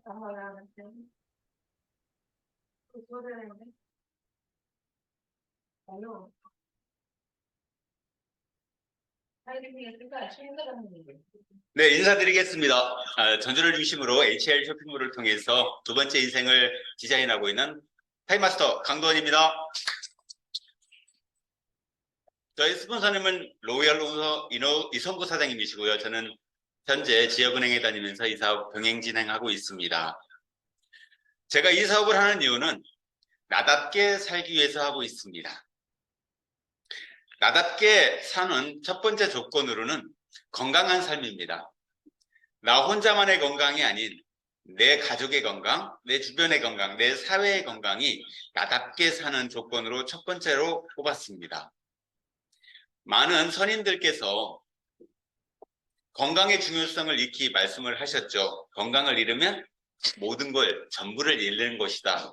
Ahora, aló. 네, 인사드리겠습니다. 전주를 중심으로 HL 쇼핑몰을 통해서 두 번째 인생을 디자인하고 있는 타임마스터 강도원입니다. 저희 스폰서님은 로얄 이성구 사장님이시고요. 저는 현재 지역은행에 다니면서 이 사업 병행 진행하고 있습니다. 제가 이 사업을 하는 이유는 나답게 살기 위해서 하고 있습니다. 나답게 사는 첫 번째 조건으로는 건강한 삶입니다. 나 혼자만의 건강이 아닌 내 가족의 건강, 내 주변의 건강, 내 사회의 건강이 나답게 사는 조건으로 첫 번째로 꼽았습니다. 많은 선임들께서 건강의 중요성을 익히 말씀을 하셨죠. 건강을 잃으면 모든 걸 전부를 잃는 것이다.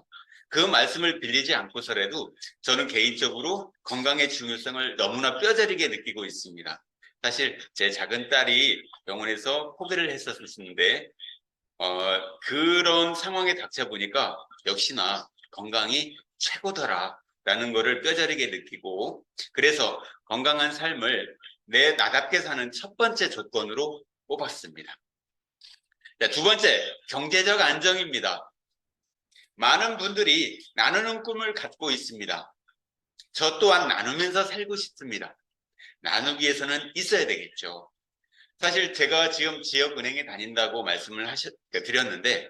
그 말씀을 빌리지 않고서라도 저는 개인적으로 건강의 중요성을 너무나 뼈저리게 느끼고 있습니다. 사실 제 작은 딸이 병원에서 포기를 했었는데 그런 상황에 닥쳐보니까 역시나 건강이 최고더라라는 것을 뼈저리게 느끼고, 그래서 건강한 삶을 내 나답게 사는 첫 번째 조건으로 꼽았습니다. 자, 두 번째, 경제적 안정입니다. 많은 분들이 나누는 꿈을 갖고 있습니다. 저 또한 나누면서 살고 싶습니다. 나누기 위해서는 있어야 되겠죠. 사실 제가 지금 지역은행에 다닌다고 말씀을 드렸는데,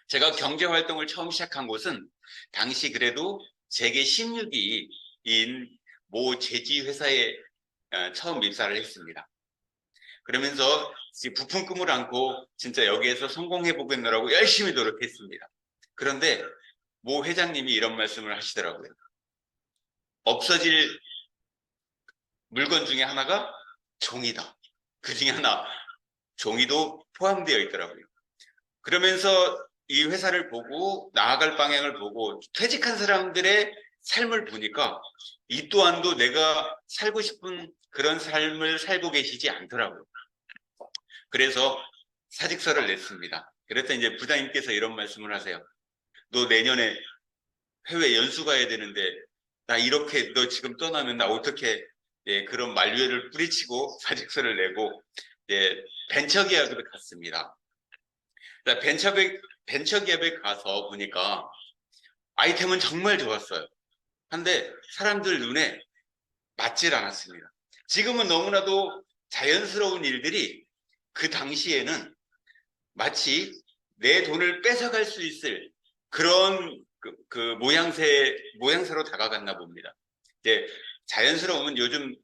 제가 경제활동을 처음 시작한 곳은 당시 그래도 세계 16위인 모 제지회사에 처음 입사를 했습니다. 그러면서 부푼 꿈을 안고 진짜 여기에서 성공해보겠노라고 열심히 노력했습니다. 그런데 모 회장님이 이런 말씀을 하시더라고요. 없어질 물건 중에 하나가 종이다. 그 중에 하나, 종이도 포함되어 있더라고요. 그러면서 이 회사를 보고 나아갈 방향을 보고 퇴직한 사람들의 삶을 보니까 이 또한도 내가 살고 싶은 그런 삶을 살고 계시지 않더라고요. 그래서 사직서를 냈습니다. 그랬더니 이제 부장님께서 이런 말씀을 하세요. 너 내년에 해외 연수 가야 되는데 나 이렇게 너 지금 떠나면 나 어떻게, 그런 만류를 뿌리치고 사직서를 내고 벤처기업에 갔습니다. 벤처기업에 가서 보니까 아이템은 정말 좋았어요. 근데 사람들 눈에 맞질 않았습니다. 지금은 너무나도 자연스러운 일들이 그 당시에는 마치 내 돈을 뺏어갈 수 있을 그런 모양새로 다가갔나 봅니다. 이제 자연스러운 요즘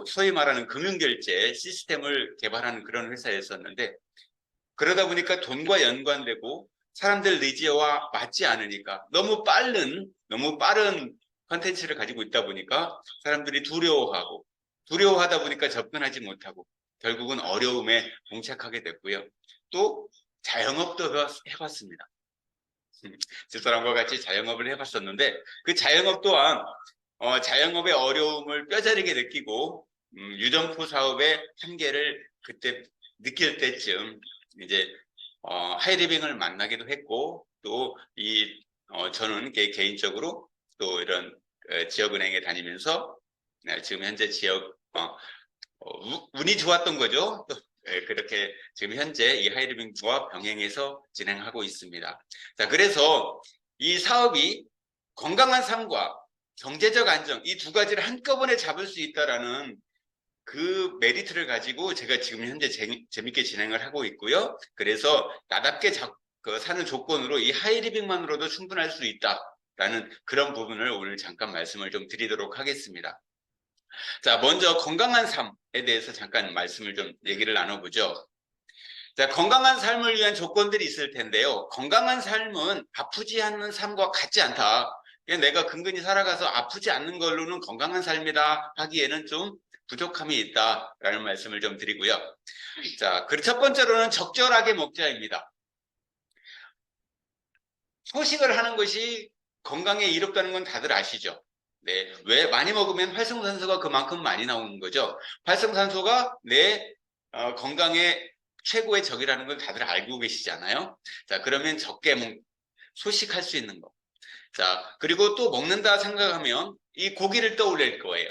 소위 말하는 금융결제 시스템을 개발하는 그런 회사였었는데, 그러다 보니까 돈과 연관되고 사람들 니즈와 맞지 않으니까 너무 빠른 컨텐츠를 가지고 있다 보니까 사람들이 두려워하다 보니까 접근하지 못하고 결국은 어려움에 봉착하게 됐고요. 또 자영업도 해봤습니다. 집사람과 같이 자영업을 해봤었는데 그 자영업 또한 자영업의 어려움을 뼈저리게 느끼고 유점포 사업의 한계를 그때 느낄 때쯤 이제 하이리빙을 만나기도 했고, 또 저는 개인적으로 또 이런 지역은행에 다니면서 지금 현재 운이 좋았던 거죠. 또 그렇게 지금 현재 이 하이리빙과 병행해서 진행하고 있습니다. 자, 그래서 이 사업이 건강한 삶과 경제적 안정, 이 두 가지를 한꺼번에 잡을 수 있다라는 그 메리트를 가지고 제가 지금 현재 재밌게 진행을 하고 있고요. 그래서 나답게 사는 조건으로 이 하이리빙만으로도 충분할 수 있다라는 그런 부분을 오늘 잠깐 말씀을 좀 드리도록 하겠습니다. 자, 먼저 건강한 삶에 대해서 잠깐 말씀을 좀 얘기를 나눠보죠. 자, 건강한 삶을 위한 조건들이 있을 텐데요. 건강한 삶은 아프지 않는 삶과 같지 않다. 내가 근근히 살아가서 아프지 않는 걸로는 건강한 삶이다 하기에는 좀 부족함이 있다라는 말씀을 좀 드리고요. 자, 그리고 첫 번째로는 적절하게 먹자입니다. 소식을 하는 것이 건강에 이롭다는 건 다들 아시죠? 네, 왜 많이 먹으면 활성산소가 그만큼 많이 나오는 거죠. 활성산소가 내 건강에 최고의 적이라는 걸 다들 알고 계시잖아요. 자, 그러면 적게 소식할 수 있는 거. 자, 그리고 또 먹는다 생각하면 이 고기를 떠올릴 거예요.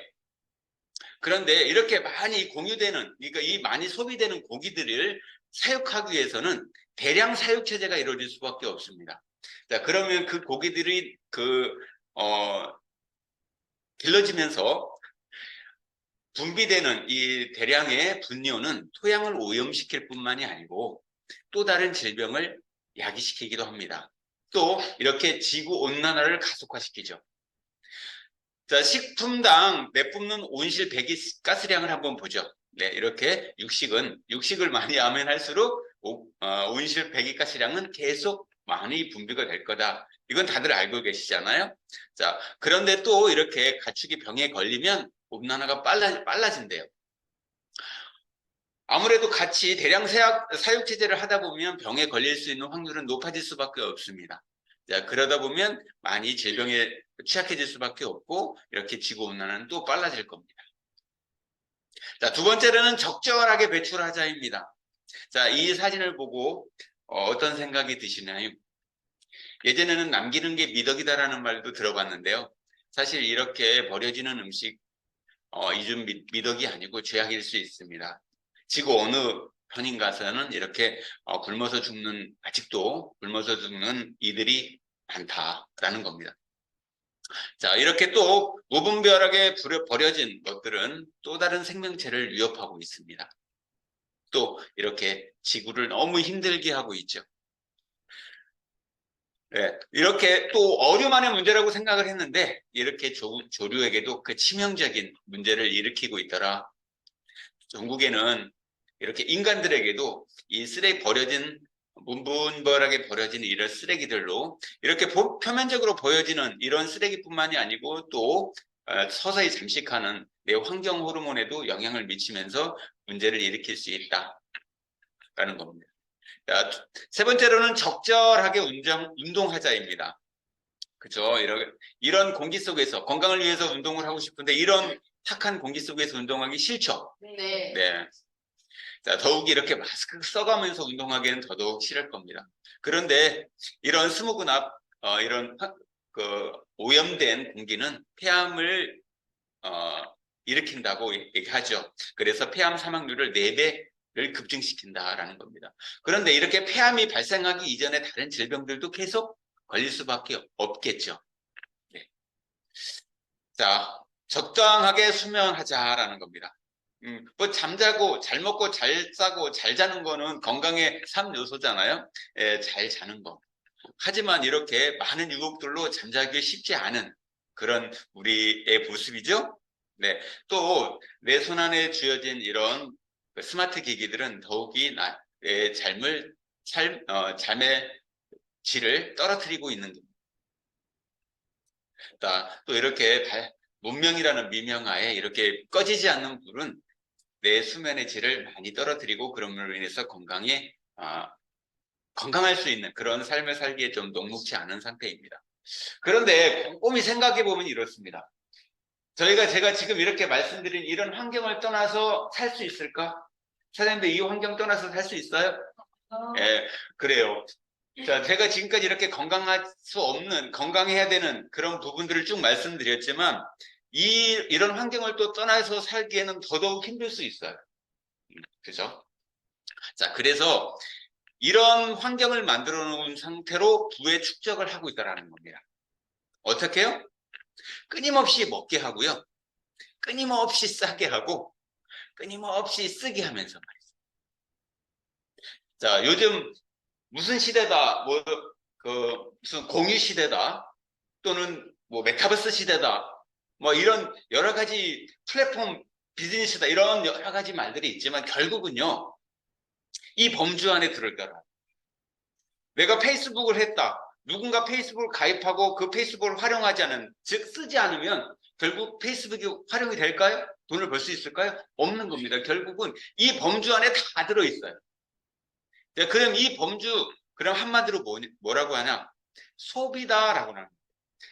그런데 이렇게 많이 공유되는, 그러니까 이 많이 소비되는 고기들을 사육하기 위해서는 대량 사육 체제가 이루어질 수밖에 없습니다. 자, 그러면 그 고기들이 길러지면서 분비되는 이 대량의 분뇨는 토양을 오염시킬 뿐만이 아니고 또 다른 질병을 야기시키기도 합니다. 또 이렇게 지구 온난화를 가속화시키죠. 자, 식품당 내뿜는 온실 배기가스량을 한번 보죠. 네, 이렇게 육식을 많이 하면 할수록 온실 배기가스량은 계속 많이 분비가 될 거다. 이건 다들 알고 계시잖아요. 자, 그런데 또 이렇게 가축이 병에 걸리면 온난화가 빨라진대요. 아무래도 같이 대량 사육 체제를 하다 보면 병에 걸릴 수 있는 확률은 높아질 수밖에 없습니다. 자, 그러다 보면 많이 질병에 취약해질 수밖에 없고 이렇게 지구온난화는 또 빨라질 겁니다. 자, 두 번째로는 적절하게 배출하자입니다. 자, 이 사진을 보고 어떤 생각이 드시나요? 예전에는 남기는 게 미덕이다라는 말도 들어봤는데요. 사실 이렇게 버려지는 음식 이좀 미덕이 아니고 죄악일 수 있습니다. 지구 어느 편인가서는 이렇게 아직도 굶어서 죽는 이들이 많다라는 겁니다. 자, 이렇게 또 무분별하게 버려진 것들은 또 다른 생명체를 위협하고 있습니다. 또 이렇게 지구를 너무 힘들게 하고 있죠. 네, 이렇게 또 어류만의 문제라고 생각을 했는데 이렇게 조류에게도 그 치명적인 문제를 일으키고 있더라. 전국에는 이렇게 인간들에게도 이 무분별하게 버려진 이런 쓰레기들로 이렇게 표면적으로 보여지는 이런 쓰레기뿐만이 아니고 또 서서히 잠식하는 내 환경 호르몬에도 영향을 미치면서 문제를 일으킬 수 있다라는 겁니다. 자, 세 번째로는 적절하게 운동하자입니다. 그죠? 이런 공기 속에서 건강을 위해서 운동을 하고 싶은데 이런 탁한 공기 속에서 운동하기 싫죠? 네. 네. 자, 더욱이 이렇게 마스크 써가면서 운동하기에는 더더욱 싫을 겁니다. 그런데 이런 스모그나 이런 오염된 공기는 폐암을 일으킨다고 얘기하죠. 그래서 폐암 사망률을 4배를 급증시킨다라는 겁니다. 그런데 이렇게 폐암이 발생하기 이전에 다른 질병들도 계속 걸릴 수밖에 없겠죠. 네. 자, 적당하게 수면하자라는 겁니다. 뭐 잠자고 잘 먹고 잘 싸고 잘 자는 거는 건강의 3요소잖아요. 잘 자는 거. 하지만 이렇게 많은 유혹들로 잠자기 쉽지 않은 그런 우리의 모습이죠. 네. 또 내 손 안에 쥐어진 이런 스마트 기기들은 더욱이 나의 삶의 질을 떨어뜨리고 있는 겁니다. 또 이렇게 문명이라는 미명하에 이렇게 꺼지지 않는 불은 내 수면의 질을 많이 떨어뜨리고 그럼으로 인해서 건강할 수 있는 그런 삶을 살기에 좀 녹록지 않은 상태입니다. 그런데 곰곰이 생각해 보면 이렇습니다. 제가 지금 이렇게 말씀드린 이런 환경을 떠나서 살 수 있을까? 사장님들 이 환경 떠나서 살 수 있어요? 예, 그래요. 자, 제가 지금까지 이렇게 건강해야 되는 그런 부분들을 쭉 말씀드렸지만 이런 환경을 또 떠나서 살기에는 더더욱 힘들 수 있어요. 그죠? 자, 그래서 이런 환경을 만들어 놓은 상태로 부의 축적을 하고 있다는 겁니다. 어떻게 해요? 끊임없이 먹게 하고요. 끊임없이 싸게 하고 끊임없이 쓰게 하면서 말이죠. 자, 요즘 무슨 시대다, 무슨 공유 시대다, 또는 메타버스 시대다, 이런 여러 가지 플랫폼 비즈니스다, 이런 여러 가지 말들이 있지만 결국은요, 이 범주 안에 들을 거라. 내가 페이스북을 했다. 누군가 페이스북을 가입하고 그 페이스북을 활용하지 않은, 즉 쓰지 않으면 결국 페이스북이 활용이 될까요? 돈을 벌 수 있을까요? 없는 겁니다. 결국은 이 범주 안에 다 들어있어요. 그럼 이 범주, 그럼 한마디로 뭐라고 하냐? 소비다라고 합니다.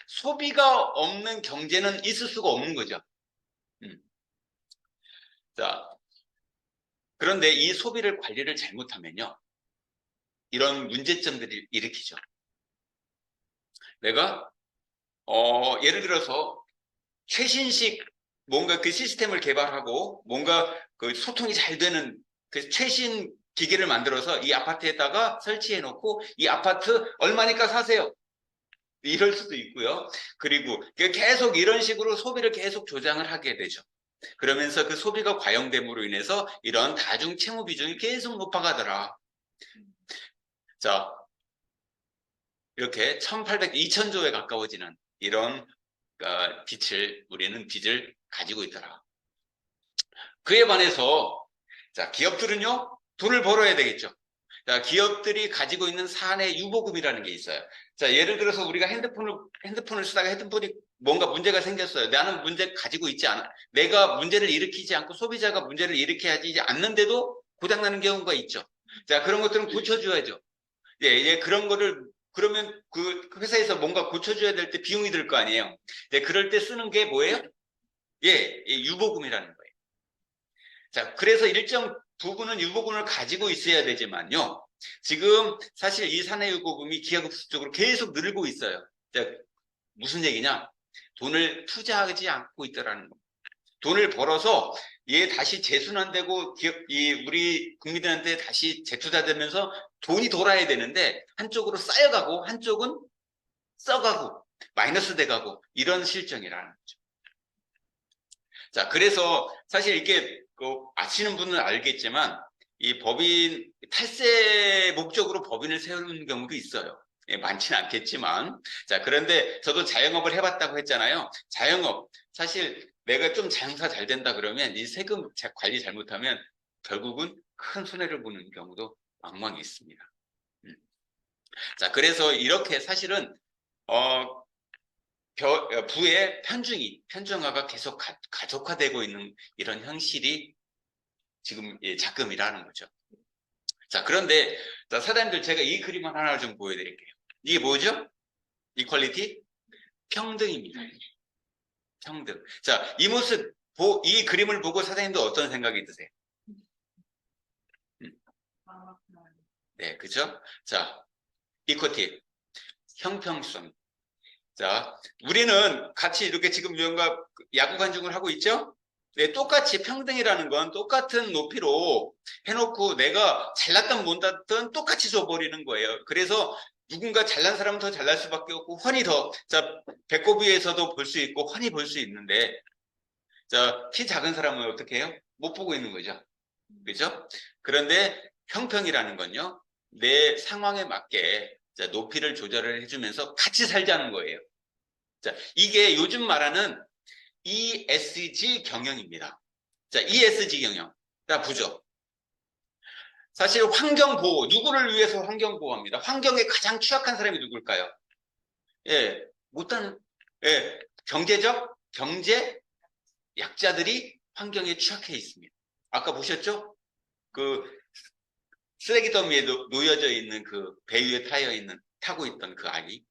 소비가 없는 경제는 있을 수가 없는 거죠. 자, 그런데 이 소비를 관리를 잘못하면요, 이런 문제점들을 일으키죠. 내가 예를 들어서 최신식 뭔가 그 시스템을 개발하고 뭔가 그 소통이 잘 되는 그 최신 기계를 만들어서 이 아파트에다가 설치해 놓고 이 아파트 얼마니까 사세요. 이럴 수도 있고요. 그리고 계속 이런 식으로 소비를 계속 조장을 하게 되죠. 그러면서 그 소비가 과용됨으로 인해서 이런 다중 채무 비중이 계속 높아가더라. 자, 이렇게 1800, 2000조에 가까워지는 이런 우리는 빚을 가지고 있더라. 그에 반해서 자, 기업들은요, 돈을 벌어야 되겠죠. 자, 기업들이 가지고 있는 사내 유보금이라는 게 있어요. 자, 예를 들어서 우리가 핸드폰을 쓰다가 핸드폰이 뭔가 문제가 생겼어요. 나는 문제 가지고 있지 않아. 내가 문제를 일으키지 않고 소비자가 문제를 일으켜야지 않는데도 고장나는 경우가 있죠. 자, 그런 것들은 고쳐줘야죠. 예, 그런 거를, 그러면 그 회사에서 뭔가 고쳐줘야 될 때 비용이 들 거 아니에요. 예, 그럴 때 쓰는 게 뭐예요? 예, 유보금이라는 거예요. 자, 그래서 일정 부분은 유보금을 가지고 있어야 되지만요. 지금 사실 이 사내유보금이 기하급수적으로 계속 늘고 있어요. 자, 무슨 얘기냐? 돈을 투자하지 않고 있다라는 겁니다. 돈을 벌어서 얘 다시 재순환되고 우리 국민들한테 다시 재투자되면서 돈이 돌아야 되는데 한쪽으로 쌓여가고 한쪽은 써가고 마이너스 돼가고 이런 실정이라는 거죠. 자, 그래서 사실 이게 아시는 분은 알겠지만 이 법인 탈세 목적으로 법인을 세우는 경우도 있어요. 예, 많지는 않겠지만. 자, 그런데 저도 자영업을 해봤다고 했잖아요. 자영업 사실 내가 좀 장사 잘 된다 그러면 이 세금 관리 잘못하면 결국은 큰 손해를 보는 경우도 왕왕 있습니다. 자, 그래서 이렇게 사실은 부의 편중화가 계속 가속화되고 있는 이런 현실이 지금 작금이라는 거죠. 자, 그런데 자, 사장님들 제가 이 그림을 하나 좀 보여드릴게요. 이게 뭐죠? 이퀄리티? 평등입니다. 평등. 자, 이 모습, 이 그림을 보고 사장님도 어떤 생각이 드세요? 네, 그죠? 자, 이퀄리티, 형평성. 자, 우리는 같이 이렇게 지금 뭔가 야구 관중을 하고 있죠? 네, 똑같이 평등이라는 건 똑같은 높이로 해놓고 내가 잘났든 못났든 똑같이 줘버리는 거예요. 그래서 누군가 잘난 사람은 더 잘날 수밖에 없고 훤히 더, 자, 배꼽 위에서도 볼 수 있고 훤히 볼 수 있는데, 자, 키 작은 사람은 어떻게 해요? 못 보고 있는 거죠. 그죠? 그런데 형평이라는 건요, 내 상황에 맞게 자, 높이를 조절을 해주면서 같이 살자는 거예요. 자, 이게 요즘 말하는 ESG 경영입니다. 자, ESG 경영. 자, 보죠. 사실 환경보호, 누구를 위해서 환경보호합니다. 환경에 가장 취약한 사람이 누굴까요? 예, 못한, 예, 경제 약자들이 환경에 취약해 있습니다. 아까 보셨죠? 그 쓰레기 더미에 놓여져 있는 그 배 위에 타고 있던 그 아이.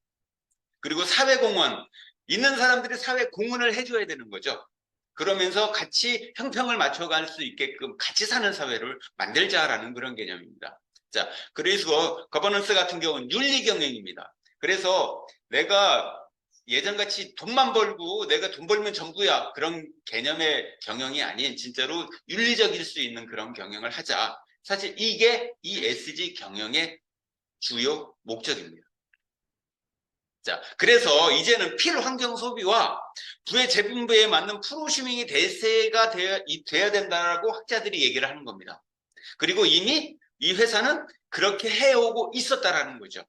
그리고 사회공헌, 있는 사람들이 사회공헌을 해줘야 되는 거죠. 그러면서 같이 형평을 맞춰갈 수 있게끔 같이 사는 사회를 만들자라는 그런 개념입니다. 자, 그래서 거버넌스 같은 경우는 윤리 경영입니다. 그래서 내가 예전같이 돈만 벌고 내가 돈 벌면 전부야 그런 개념의 경영이 아닌 진짜로 윤리적일 수 있는 그런 경영을 하자. 사실 이게 ESG 경영의 주요 목적입니다. 자, 그래서 이제는 필환경 소비와 부의 재분배에 맞는 프로슈밍이 대세가 돼야 된다고 학자들이 얘기를 하는 겁니다. 그리고 이미 이 회사는 그렇게 해오고 있었다라는 거죠.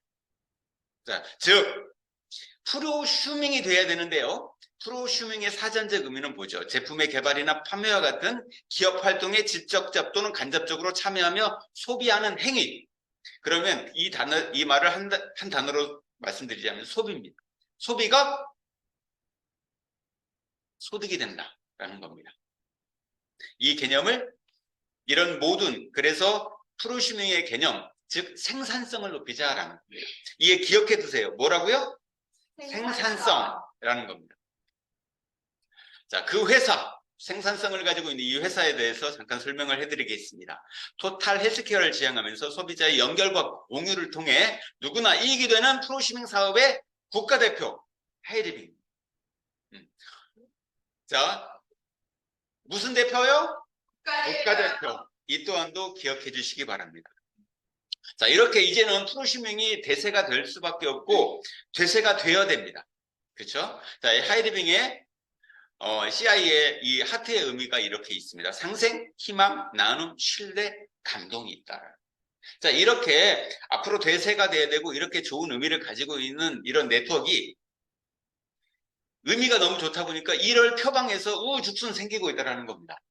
자, 즉 프로슈밍이 돼야 되는데요. 프로슈밍의 사전적 의미는 뭐죠? 제품의 개발이나 판매와 같은 기업 활동에 직접적 또는 간접적으로 참여하며 소비하는 행위. 그러면 이 말을 한 단어로 말씀드리자면 소비입니다. 소비가 소득이 된다라는 겁니다. 이 개념을 이런 모든 그래서 프로슈밍의 개념 즉 생산성을 높이자라는 겁니다. 이게 기억해 두세요. 뭐라고요? 생산성이라는 겁니다. 자, 그 회사 생산성을 가지고 있는 이 회사에 대해서 잠깐 설명을 해드리겠습니다. 토탈 헬스케어를 지향하면서 소비자의 연결과 공유를 통해 누구나 이익이 되는 프로시밍 사업의 국가대표 하이리빙. 자, 무슨 대표요? 국가대표. 이 또한도 기억해 주시기 바랍니다. 자, 이렇게 이제는 프로시밍이 대세가 될 수밖에 없고 대세가 되어야 됩니다. 그렇죠? 자, 이 하이리빙의 CI의 이 하트의 의미가 이렇게 있습니다. 상생, 희망, 나눔, 신뢰, 감동이 있다. 자, 이렇게 앞으로 대세가 돼야 되고 이렇게 좋은 의미를 가지고 있는 이런 네트워크가 의미가 너무 좋다 보니까 이를 표방해서 우후죽순 생기고 있다는 겁니다.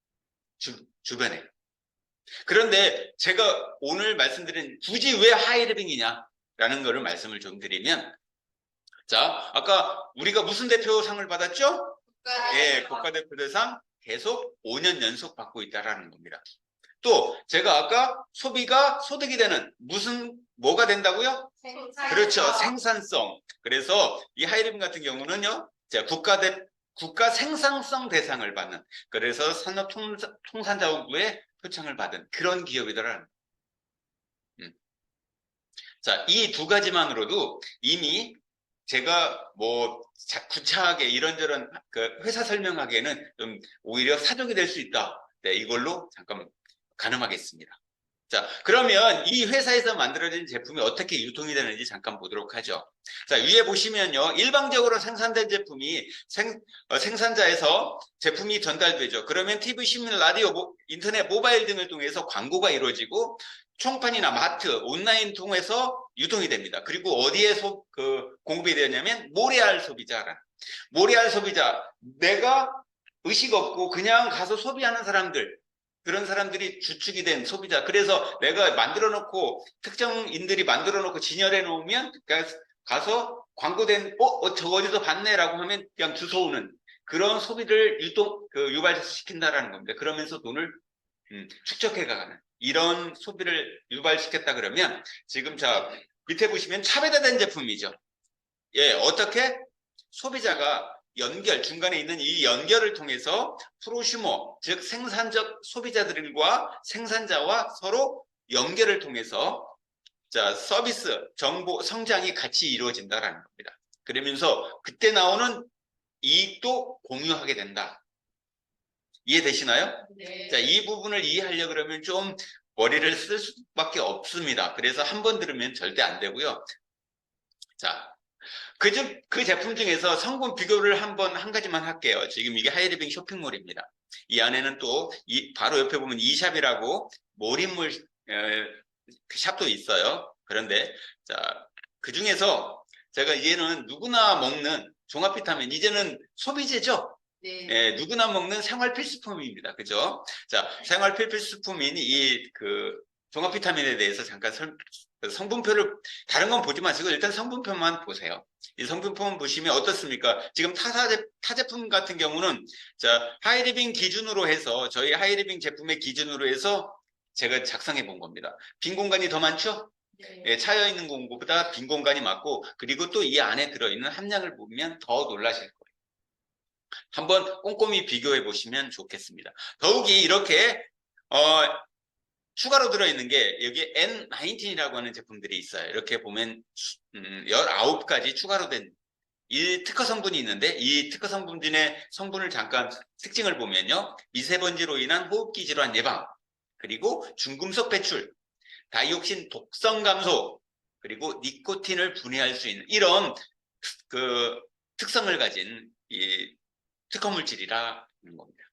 주변에. 그런데 제가 오늘 말씀드린 굳이 왜 하이리빙이냐라는 거를 말씀을 좀 드리면, 자, 아까 우리가 무슨 대표상을 받았죠? 예, 국가대표대상 계속 5년 연속 받고 있다라는 겁니다. 또 제가 아까 소비가 소득이 되는 뭐가 된다고요? 그렇죠, 생산성. 그래서 이 하이리빙 같은 경우는요, 자, 국가 생산성 대상을 받는, 그래서 산업통상자원부의 표창을 받은 그런 기업이더라는. 자, 이 두 가지만으로도 이미 제가 뭐 구차하게 이런저런 그 회사 설명하기에는 좀 오히려 사족이 될 수 있다. 네, 이걸로 잠깐 가늠하겠습니다. 자, 그러면 이 회사에서 만들어진 제품이 어떻게 유통이 되는지 잠깐 보도록 하죠. 자, 위에 보시면요, 일방적으로 생산된 제품이 생산자에서 제품이 전달되죠. 그러면 TV, 신문, 라디오, 인터넷, 모바일 등을 통해서 광고가 이루어지고 총판이나 마트, 온라인 통해서 유통이 됩니다. 그리고 어디에 공급이 되냐면 모래알 소비자라. 모래알 소비자, 내가 의식 없고 그냥 가서 소비하는 사람들, 그런 사람들이 주축이 된 소비자. 그래서 내가 만들어 놓고, 특정인들이 만들어 놓고 진열해 놓으면 가서 광고된 저거 어디서 봤네라고 하면 그냥 주워오는 그런 소비를 유발시킨다라는 겁니다. 그러면서 돈을 축적해 가는 이런 소비를 유발시켰다 그러면, 지금 자 밑에 보시면 차별화된 제품이죠. 예, 어떻게 소비자가 중간에 있는 이 연결을 통해서 프로슈머, 즉 생산적 소비자들과 생산자와 서로 연결을 통해서 자, 서비스, 정보, 성장이 같이 이루어진다라는 겁니다. 그러면서 그때 나오는 이익도 공유하게 된다. 이해되시나요? 네. 자, 이 부분을 이해하려고 그러면 좀 머리를 쓸 수밖에 없습니다. 그래서 한 번 들으면 절대 안 되고요. 자, 그 제품 중에서 성분 비교를 한 가지만 할게요. 지금 이게 하이리빙 쇼핑몰입니다. 이 안에는 또 바로 옆에 보면 이샵이라고 몰입물 그 샵도 있어요. 그런데 자, 그 중에서 제가 얘는 누구나 먹는 종합 비타민, 이제는 소비재죠. 네. 예, 누구나 먹는 생활 필수품입니다. 그죠? 자, 생활 필수품인 종합 비타민에 대해서 잠깐 성분표를, 다른 건 보지 마시고 일단 성분표만 보세요. 이 성분표만 보시면 어떻습니까? 지금 타 제품 같은 경우는 자, 하이리빙 기준으로 해서, 저희 하이리빙 제품의 기준으로 해서 제가 작성해 본 겁니다. 빈 공간이 더 많죠? 네. 예, 차여 있는 공간보다 빈 공간이 많고, 그리고 또 이 안에 들어있는 함량을 보면 더 놀라실 거예요. 한번 꼼꼼히 비교해 보시면 좋겠습니다. 더욱이 이렇게 추가로 들어있는 게 여기 N19이라고 하는 제품들이 있어요. 이렇게 보면 19가지 추가로 된 이 특허 성분이 있는데, 이 특허 성분의 성분을 잠깐 특징을 보면요, 미세먼지로 인한 호흡기 질환 예방, 그리고 중금속 배출, 다이옥신 독성 감소, 그리고 니코틴을 분해할 수 있는 이런 그 특성을 가진 이 특허 물질이라는 겁니다.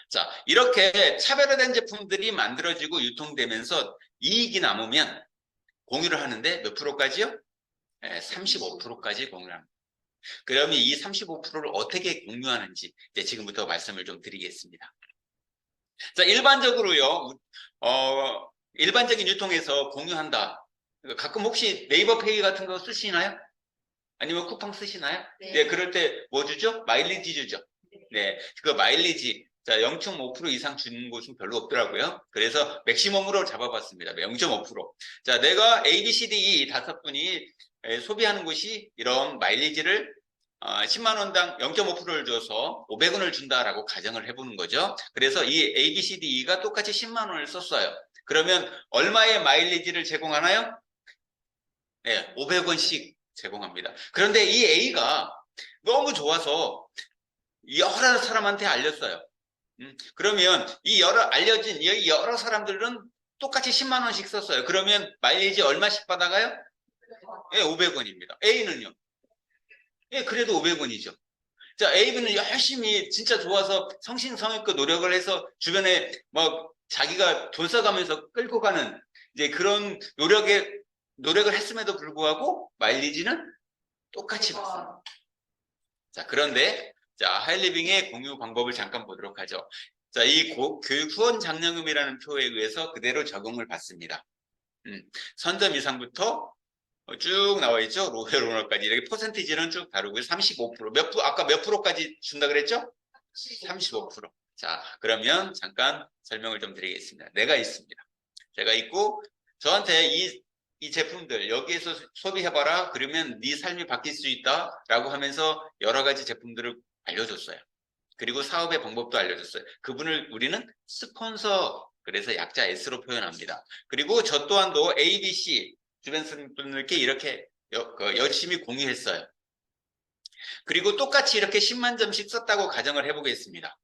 자, 이렇게 차별화된 제품들이 만들어지고 유통되면서 이익이 남으면 공유를 하는데 몇 프로까지요? 35%까지 공유를 합니다. 그러면 이 35%를 어떻게 공유하는지 이제 지금부터 말씀을 좀 드리겠습니다. 자, 일반적으로요, 일반적인 유통에서 공유한다. 가끔 혹시 네이버 페이 같은 거 쓰시나요? 아니면 쿠팡 쓰시나요? 네. 네, 그럴 때 뭐 주죠? 마일리지 주죠. 네, 그 마일리지. 자, 0.5% 이상 주는 곳은 별로 없더라고요. 그래서 맥시멈으로 잡아봤습니다. 0.5%. 자, 내가 A, B, C, D, E 5분이 소비하는 곳이 이런 마일리지를 10만 원당 0.5%를 줘서 500원을 준다라고 가정을 해보는 거죠. 그래서 이 A, B, C, D, E가 똑같이 10만 원을 썼어요. 그러면 얼마의 마일리지를 제공하나요? 네, 500원씩 제공합니다. 그런데 이 A가 너무 좋아서 여러 사람한테 알렸어요. 그러면 이 알려진 이 여러 사람들은 똑같이 10만 원씩 썼어요. 그러면 마일리지 얼마씩 받아가요? 예, 500원입니다. A는요? 예, 그래도 500원이죠. 자, A는 열심히 진짜 좋아서 성심성의껏 노력을 해서 주변에 막 자기가 돈 써가면서 끌고 가는 이제 그런 노력을 했음에도 불구하고 마일리지는 똑같이 받습니다. 자, 그런데 자, 하이리빙의 공유 방법을 잠깐 보도록 하죠. 자, 이 교육 후원 장려금이라는 표에 의해서 그대로 적용을 받습니다. 선점 이상부터 쭉 나와 있죠. 로헤로너까지 이렇게 퍼센티지는 쭉 다루고요. 35%. 아까 몇 프로까지 준다 그랬죠? 35%. 자, 그러면 잠깐 설명을 좀 드리겠습니다. 내가 있습니다. 제가 있고 저한테 이 제품들 여기에서 소비해봐라. 그러면 네 삶이 바뀔 수 있다라고 하면서 여러 가지 제품들을 알려줬어요. 그리고 사업의 방법도 알려줬어요. 그분을 우리는 스폰서, 그래서 약자 S로 표현합니다. 그리고 저 또한도 A, B, C 주변 분들께 이렇게 열심히 공유했어요. 그리고 똑같이 이렇게 10만 점씩 썼다고 가정을 해보겠습니다.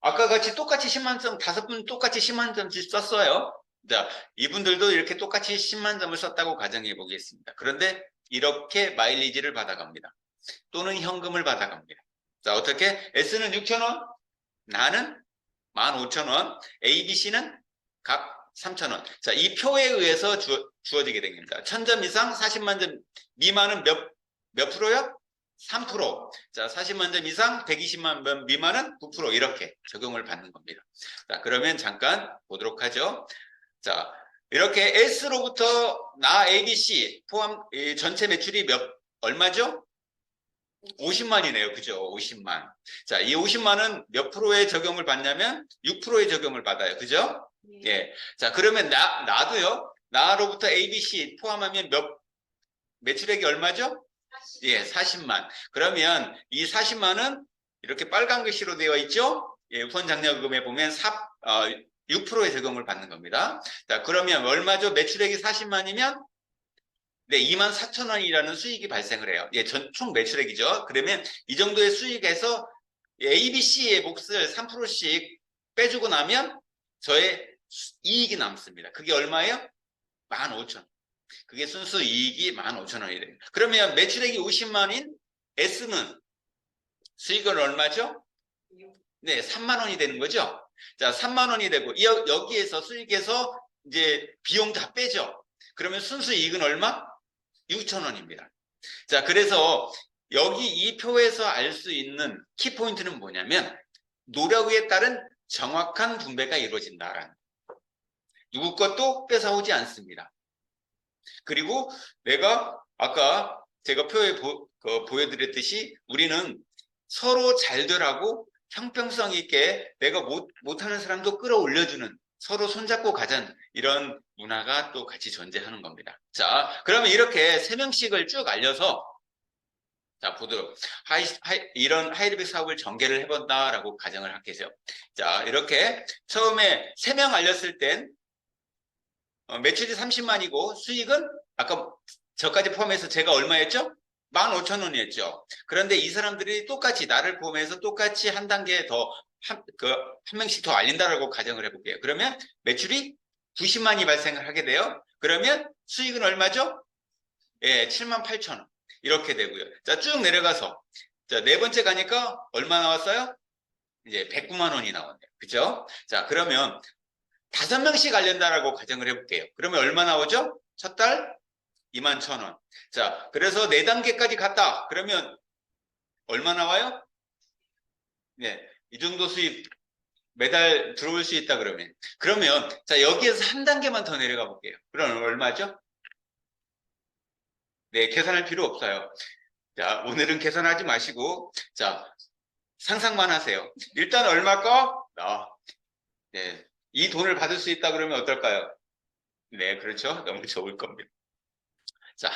아까 같이 똑같이 10만 점, 5분 똑같이 10만 점씩 썼어요. 자, 이분들도 이렇게 똑같이 10만 점을 썼다고 가정해 보겠습니다. 그런데 이렇게 마일리지를 받아갑니다. 또는 현금을 받아갑니다. 자, 어떻게? S는 6,000원, 나는 15,000원, A, B, C는 각 3,000원. 자, 이 표에 의해서 주어지게 됩니다. 1000점 이상 40만 점 미만은 몇 프로요? 3%. 자, 40만 점 이상 120만 점 미만은 9% 이렇게 적용을 받는 겁니다. 자, 그러면 잠깐 보도록 하죠. 자, 이렇게 S로부터 나 ABC 포함 전체 매출이 얼마죠? 50만이네요. 그죠? 50만. 자, 이 50만은 몇 프로의 적용을 받냐면 6%의 적용을 받아요. 그죠? 예. 자, 그러면 나도요. 나로부터 ABC 포함하면 매출액이 얼마죠? 예, 40만. 그러면 이 40만은 이렇게 빨간 글씨로 되어 있죠? 예, 우선 장려금에 보면 6%의 적용을 받는 겁니다. 자, 그러면 얼마죠? 매출액이 40만이면 네, 24,000원이라는 수익이 발생을 해요. 예, 총 매출액이죠. 그러면 이 정도의 수익에서 A, B, C의 몫을 3%씩 빼주고 나면 저의 이익이 남습니다. 그게 얼마예요? 15,000원. 그게 순수 이익이 15,000원이 됩니다. 그러면 매출액이 50만인 S는 수익은 얼마죠? 네, 3만 원이 되는 거죠. 자, 3만 원이 되고 여기에서 수익에서 이제 비용 다 빼죠. 그러면 순수 이익은 얼마? 6,000원입니다. 자, 그래서 여기 이 표에서 알 수 있는 키포인트는 뭐냐면 노력에 따른 정확한 분배가 이루어진다라는 누구 것도 뺏어오지 않습니다. 그리고 내가 아까 제가 표에 보여드렸듯이 우리는 서로 잘 되라고 형평성 있게 내가 못하는 사람도 끌어올려주는 서로 손잡고 가자는 이런 문화가 또 같이 존재하는 겁니다. 자, 그러면 이렇게 3명씩을 쭉 알려서 자, 보도록. 이런 하이리빅 사업을 전개를 해본다라고 가정을 하겠어요. 자, 이렇게 처음에 3명 알렸을 땐 매출이 30만이고 수익은 아까 저까지 포함해서 제가 얼마였죠? 15,000원이었죠. 그런데 이 사람들이 똑같이 나를 포함해서 똑같이 한 단계 더 한 명씩 더 알린다라고 가정을 해볼게요. 그러면 매출이 90만이 발생을 하게 돼요. 그러면 수익은 얼마죠? 예, 78,000원. 이렇게 되고요. 자, 쭉 내려가서 자, 네 번째 가니까 얼마 나왔어요? 이제 109만 원이 나왔네요. 그죠? 자, 그러면 5명씩 알린다라고 가정을 해볼게요. 그러면 얼마 나오죠? 첫 달 21,000원. 자, 그래서 4단계까지 갔다. 그러면 얼마 나와요? 네, 이 정도 수입 매달 들어올 수 있다 그러면. 자, 여기에서 한 단계만 더 내려가 볼게요. 그럼 얼마죠? 네, 계산할 필요 없어요. 자, 오늘은 계산하지 마시고, 자, 상상만 하세요. 일단 얼마까? 네, 이 돈을 받을 수 있다 그러면 어떨까요? 네, 그렇죠. 너무 좋을 겁니다. 자,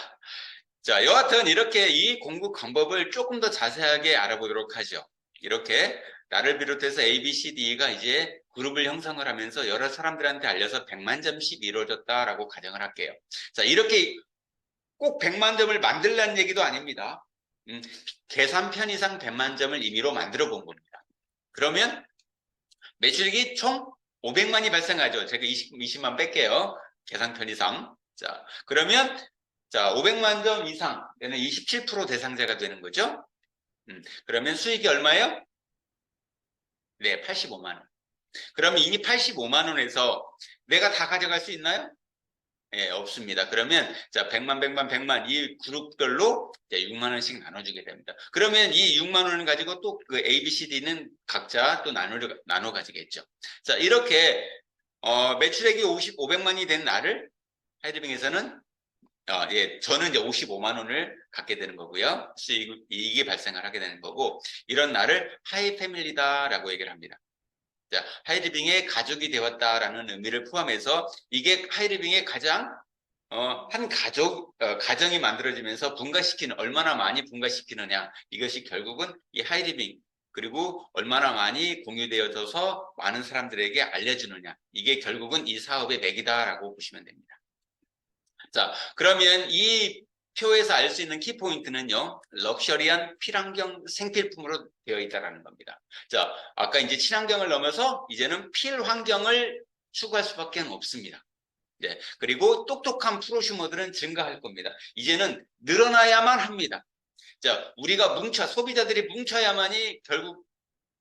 자, 여하튼 이렇게 이 공급 방법을 조금 더 자세하게 알아보도록 하죠. 이렇게 나를 비롯해서 A, B, C, D가 이제 그룹을 형성을 하면서 여러 사람들한테 알려서 100만 점씩 이루어졌다라고 가정을 할게요. 자, 이렇게 꼭 100만 점을 만들라는 얘기도 아닙니다. 계산 편의상 100만 점을 임의로 만들어 본 겁니다. 그러면 매출액이 총 500만이 발생하죠. 제가 20만 뺄게요. 계산 편의상. 자, 그러면 자, 500만 점 이상 되는 27% 대상자가 되는 거죠. 그러면 수익이 얼마예요? 네, 85만 원. 그러면 이 85만 원에서 내가 다 가져갈 수 있나요? 예, 없습니다. 그러면 자, 100만, 100만, 100만 이 그룹별로 6만 원씩 나눠주게 됩니다. 그러면 이 6만 원을 가지고 또 그 A, B, C, D는 각자 또 나눠 가지겠죠. 자, 이렇게 매출액이 500만이 된 날을 하이드빙에서는 예, 저는 이제 55만 원을 갖게 되는 거고요. 이익이 발생을 하게 되는 거고, 이런 날을 하이 패밀리다라고 얘기를 합니다. 자, 하이리빙의 가족이 되었다라는 의미를 포함해서 이게 하이리빙의 가장 한 가정이 만들어지면서 분가시키는, 얼마나 많이 분가시키느냐, 이것이 결국은 이 하이리빙, 그리고 얼마나 많이 공유되어져서 많은 사람들에게 알려주느냐, 이게 결국은 이 사업의 맥이다라고 보시면 됩니다. 자, 그러면 이 표에서 알 수 있는 키포인트는요, 럭셔리한 필환경 생필품으로 되어 있다는 겁니다. 자, 아까 이제 친환경을 넘어서 이제는 필환경을 추구할 수밖에 없습니다. 네, 그리고 똑똑한 프로슈머들은 증가할 겁니다. 이제는 늘어나야만 합니다. 자, 우리가 소비자들이 뭉쳐야만이 결국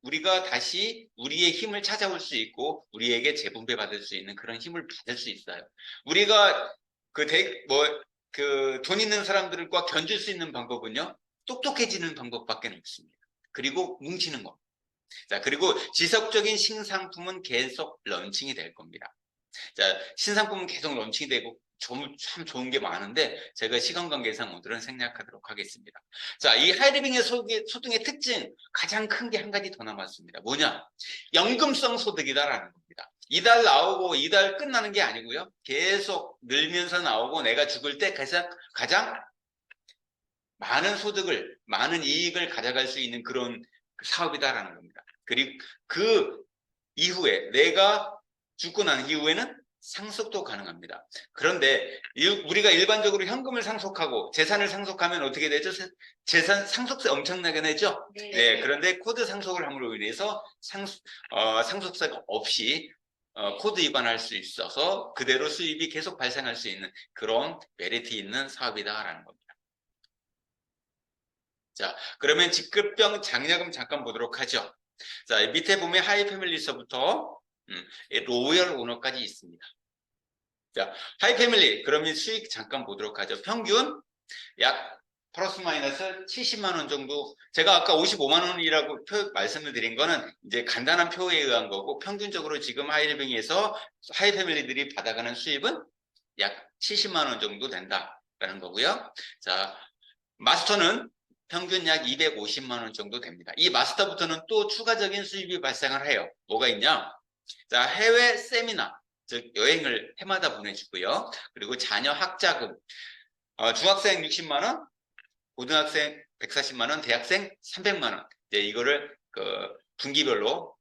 우리가 다시 우리의 힘을 찾아올 수 있고 우리에게 재분배 받을 수 있는 그런 힘을 받을 수 있어요. 우리가 돈 있는 사람들과 견줄 수 있는 방법은요, 똑똑해지는 방법밖에 없습니다. 그리고 뭉치는 거. 자, 그리고 지속적인 신상품은 계속 런칭이 될 겁니다. 자, 신상품은 계속 런칭이 되고 참 좋은 게 많은데 제가 시간 관계상 오늘은 생략하도록 하겠습니다. 자, 이 하이리빙의 소득의 특징 가장 큰 게 한 가지 더 남았습니다. 뭐냐? 연금성 소득이다라는 겁니다. 이달 나오고 이달 끝나는 게 아니고요. 계속 늘면서 나오고 내가 죽을 때 가장 많은 소득을, 많은 이익을 가져갈 수 있는 그런 사업이다라는 겁니다. 그리고 그 이후에 내가 죽고 난 이후에는 상속도 가능합니다. 그런데 우리가 일반적으로 현금을 상속하고 재산을 상속하면 어떻게 되죠? 재산 상속세 엄청나게 내죠? 네. 네, 그런데 코드 상속을 함으로 인해서 상속세가 없이 코드 위반할 수 있어서 그대로 수입이 계속 발생할 수 있는 그런 메리트 있는 사업이다라는 겁니다. 자, 그러면 직급병 장려금 잠깐 보도록 하죠. 자, 밑에 보면 하이 패밀리서부터 로열 오너까지 있습니다. 자, 하이 패밀리, 그러면 수익 잠깐 보도록 하죠. 평균 약 플러스 마이너스 70만 원 정도. 제가 아까 55만 원이라고 말씀을 드린 거는 이제 간단한 표에 의한 거고, 평균적으로 지금 하이리빙에서 하이 패밀리들이 받아가는 수입은 약 70만 원 정도 된다라는 거고요. 자, 마스터는 평균 약 250만 원 정도 됩니다. 이 마스터부터는 또 추가적인 수입이 발생을 해요. 뭐가 있냐? 자, 해외 세미나, 즉 여행을 해마다 보내주고요. 그리고 자녀 학자금, 중학생 60만 원, 고등학생 140만 원, 대학생 300만 원. 이제 이거를 분기별로,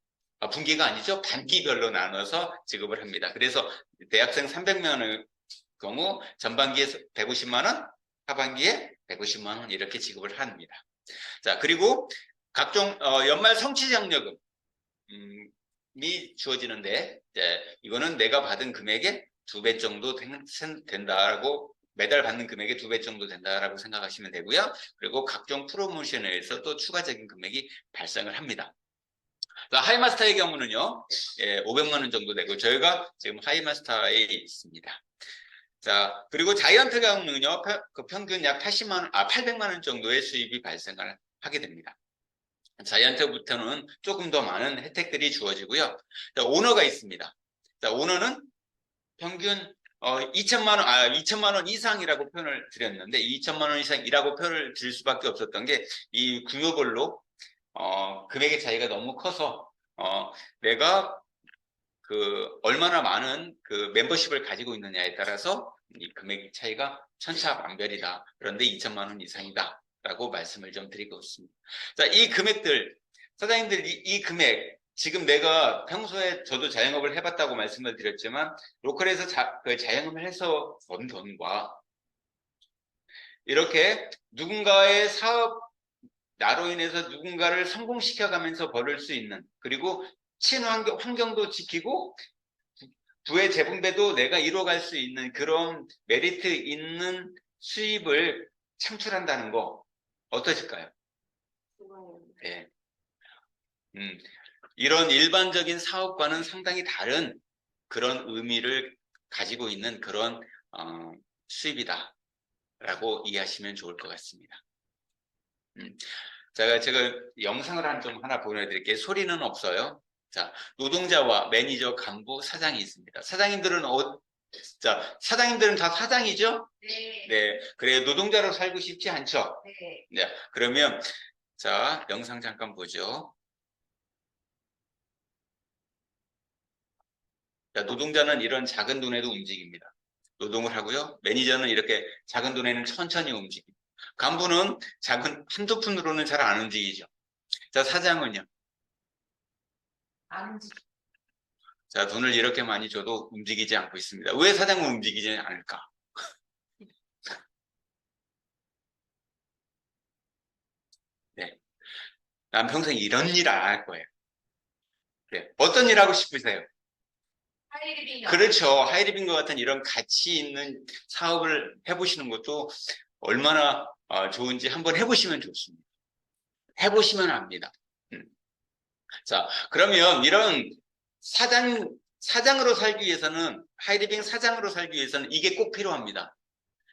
분기가 아니죠, 반기별로 나눠서 지급을 합니다. 그래서 대학생 300만 원의 경우 전반기에 150만 원, 하반기에 150만 원 이렇게 지급을 합니다. 자, 그리고 각종 연말 성취장려금 이 주어지는데, 이거는 내가 받은 금액의 2배 정도 된다라고, 매달 받는 금액의 2배 정도 된다라고 생각하시면 되고요. 그리고 각종 프로모션에서 또 추가적인 금액이 발생을 합니다. 하이마스터의 경우는요, 500만 원 정도 되고, 저희가 지금 하이마스터에 있습니다. 자, 그리고 자이언트 경우는요, 평균 약 800만 원 정도의 수입이 발생을 하게 됩니다. 자이언트부터는 조금 더 많은 혜택들이 주어지고요. 자, 오너가 있습니다. 자, 오너는 평균 2천만 원 이상이라고 표현을 드렸는데, 2천만 원 이상이라고 표현을 드릴 수밖에 없었던 게 이 규모별로 금액의 차이가 너무 커서 내가 얼마나 많은 멤버십을 가지고 있느냐에 따라서 이 금액 차이가 천차만별이다. 그런데 2천만 원 이상이다. 라고 말씀을 좀 드리고 있습니다. 자, 이 금액들, 사장님들 이 금액, 지금 내가 평소에 저도 자영업을 해봤다고 말씀을 드렸지만, 로컬에서 자영업을 해서 번 돈과 이렇게 누군가의 사업, 나로 인해서 누군가를 성공시켜가면서 벌을 수 있는, 그리고 친환경도 지키고 부의 재분배도 내가 이뤄갈 수 있는 그런 메리트 있는 수입을 창출한다는 거 어떠실까요? 네. 이런 일반적인 사업과는 상당히 다른 그런 의미를 가지고 있는 그런 수입이다 라고 이해하시면 좋을 것 같습니다. 제가 영상을 좀 하나 보내드릴게요. 소리는 없어요. 자, 노동자와 매니저, 간부, 사장이 있습니다. 사장님들은 다 사장이죠? 네. 네. 그래, 노동자로 살고 싶지 않죠? 네. 네. 그러면, 자, 영상 잠깐 보죠. 자, 노동자는 이런 작은 돈에도 움직입니다. 노동을 하고요. 매니저는 이렇게 작은 돈에는 천천히 움직입니다. 간부는 한두 푼으로는 잘 안 움직이죠. 자, 사장은요? 안 움직여. 자, 돈을 이렇게 많이 줘도 움직이지 않고 있습니다. 왜 사장은 움직이지 않을까? 네. 난 평생 이런 일 안 할 거예요. 네. 어떤 일 하고 싶으세요? 하이리빙. 그렇죠. 하이리빙과 같은 이런 가치 있는 사업을 해보시는 것도 얼마나 좋은지 한번 해보시면 좋습니다. 해보시면 압니다. 자, 그러면 이런 사장으로 살기 위해서는, 하이리빙 사장으로 살기 위해서는 이게 꼭 필요합니다.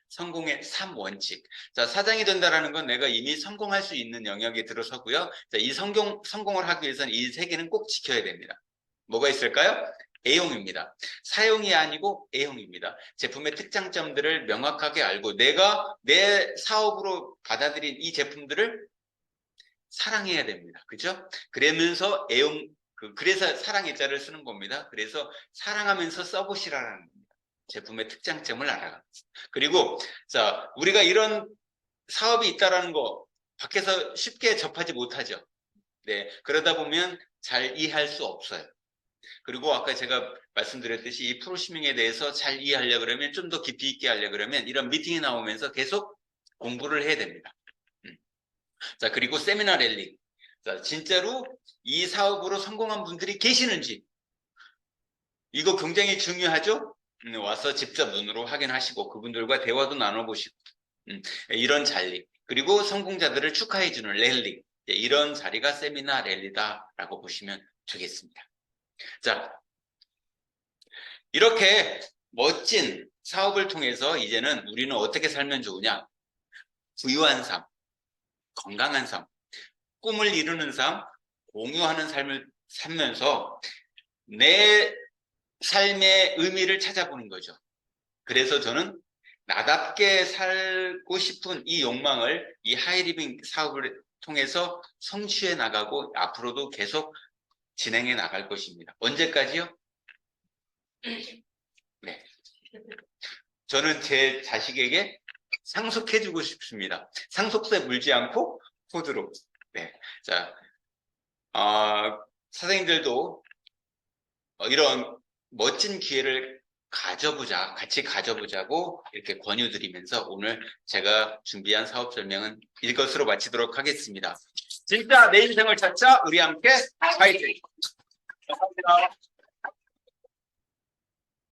성공의 3원칙. 자, 사장이 된다라는 건 내가 이미 성공할 수 있는 영역에 들어서고요. 자, 이 성공을 하기 위해서는 이 세 개는 꼭 지켜야 됩니다. 뭐가 있을까요? A형입니다. 사용이 아니고 A형입니다. 제품의 특장점들을 명확하게 알고 내가 내 사업으로 받아들인 이 제품들을 사랑해야 됩니다. 그죠? 그러면서 A형, 그래서 사랑의 자를 쓰는 겁니다. 그래서 사랑하면서 써보시라는 겁니다. 제품의 특장점을 알아가면서. 그리고, 자, 우리가 이런 사업이 있다라는 거 밖에서 쉽게 접하지 못하죠. 네. 그러다 보면 잘 이해할 수 없어요. 그리고 아까 제가 말씀드렸듯이 이 프로시밍에 대해서 잘 이해하려고 그러면 좀 더 깊이 있게 하려고 그러면 이런 미팅이 나오면서 계속 공부를 해야 됩니다. 자, 그리고 세미나 랠리. 자, 진짜로 이 사업으로 성공한 분들이 계시는지. 이거 굉장히 중요하죠? 와서 직접 눈으로 확인하시고 그분들과 대화도 나눠보시고 이런 자리. 그리고 성공자들을 축하해주는 랠리. 이런 자리가 세미나 랠리다라고 보시면 되겠습니다. 자, 이렇게 멋진 사업을 통해서 이제는 우리는 어떻게 살면 좋으냐? 부유한 삶, 건강한 삶, 꿈을 이루는 삶, 공유하는 삶을 살면서 내 삶의 의미를 찾아보는 거죠. 그래서 저는 나답게 살고 싶은 이 욕망을 이 하이리빙 사업을 통해서 성취해 나가고 앞으로도 계속 진행해 나갈 것입니다. 언제까지요? 네. 저는 제 자식에게 상속해주고 싶습니다. 상속세 물지 않고 코드로. 네. 자, 사장님들도 이런 멋진 기회를 같이 가져보자고 이렇게 권유드리면서 오늘 제가 준비한 사업 설명은 이것으로 마치도록 하겠습니다. 진짜 내 인생을 찾자 우리 함께 파이팅! 감사합니다.